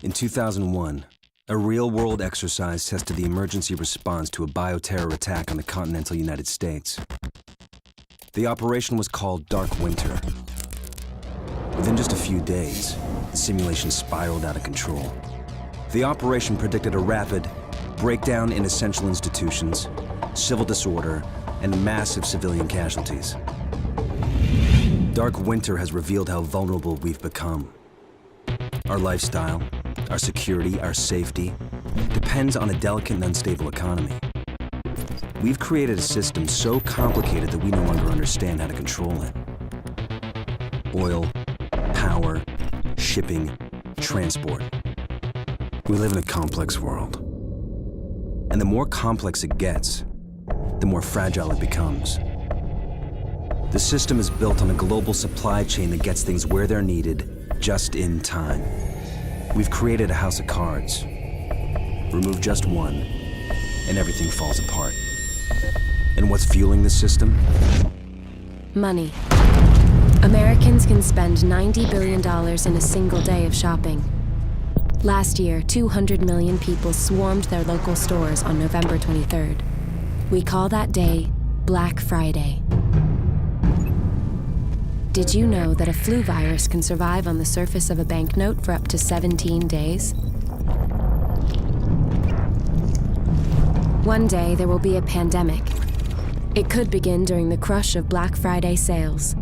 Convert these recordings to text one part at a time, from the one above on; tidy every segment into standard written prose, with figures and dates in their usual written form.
In 2001, a real-world exercise tested the emergency response to a bioterror attack on the continental United States. The operation was called Dark Winter. Within just a few days, the simulation spiraled out of control. The operation predicted a rapid breakdown in essential institutions, civil disorder, and massive civilian casualties. Dark Winter has revealed how vulnerable we've become. Our lifestyle, our security, our safety depends on a delicate and unstable economy. We've created a system so complicated that we no longer understand how to control it. Oil, power, shipping, transport. We live in a complex world. And the more complex it gets, the more fragile it becomes. The system is built on a global supply chain that gets things where they're needed, just in time. We've created a house of cards. Remove just one, and everything falls apart. And what's fueling this system? Money. Americans can spend $90 billion in a single day of shopping. Last year, 200 million people swarmed their local stores on November 23rd. We call that day Black Friday. Did you know that a flu virus can survive on the surface of a banknote for up to 17 days? One day, there will be a pandemic. It could begin during the crush of Black Friday sales.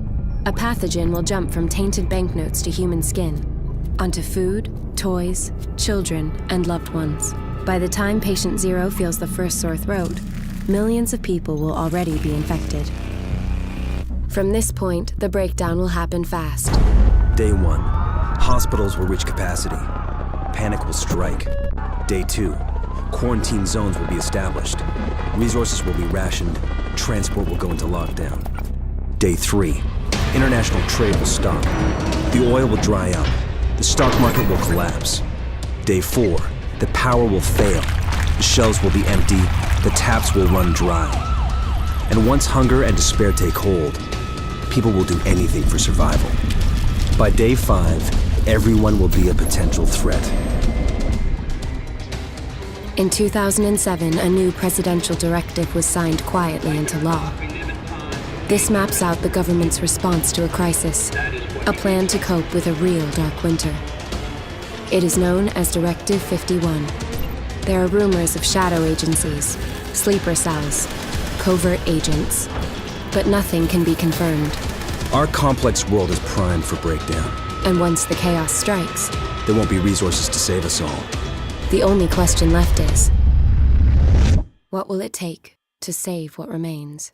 A pathogen will jump from tainted banknotes to human skin, onto food, toys, children, and loved ones. By the time patient zero feels the first sore throat, millions of people will already be infected. From this point, the breakdown will happen fast. Day 1, hospitals will reach capacity. Panic will strike. Day 2, quarantine zones will be established. Resources will be rationed. Transport will go into lockdown. Day 3, international trade will stop. The oil will dry up. The stock market will collapse. Day 4, the power will fail. The shelves will be empty. The taps will run dry. And once hunger and despair take hold, people will do anything for survival. By day 5, everyone will be a potential threat. In 2007, a new presidential directive was signed quietly into law. This maps out the government's response to a crisis, a plan to cope with a real dark winter. It is known as Directive 51. There are rumors of shadow agencies, sleeper cells, covert agents, but nothing can be confirmed. Our complex world is primed for breakdown. And once the chaos strikes, there won't be resources to save us all. The only question left is, what will it take to save what remains?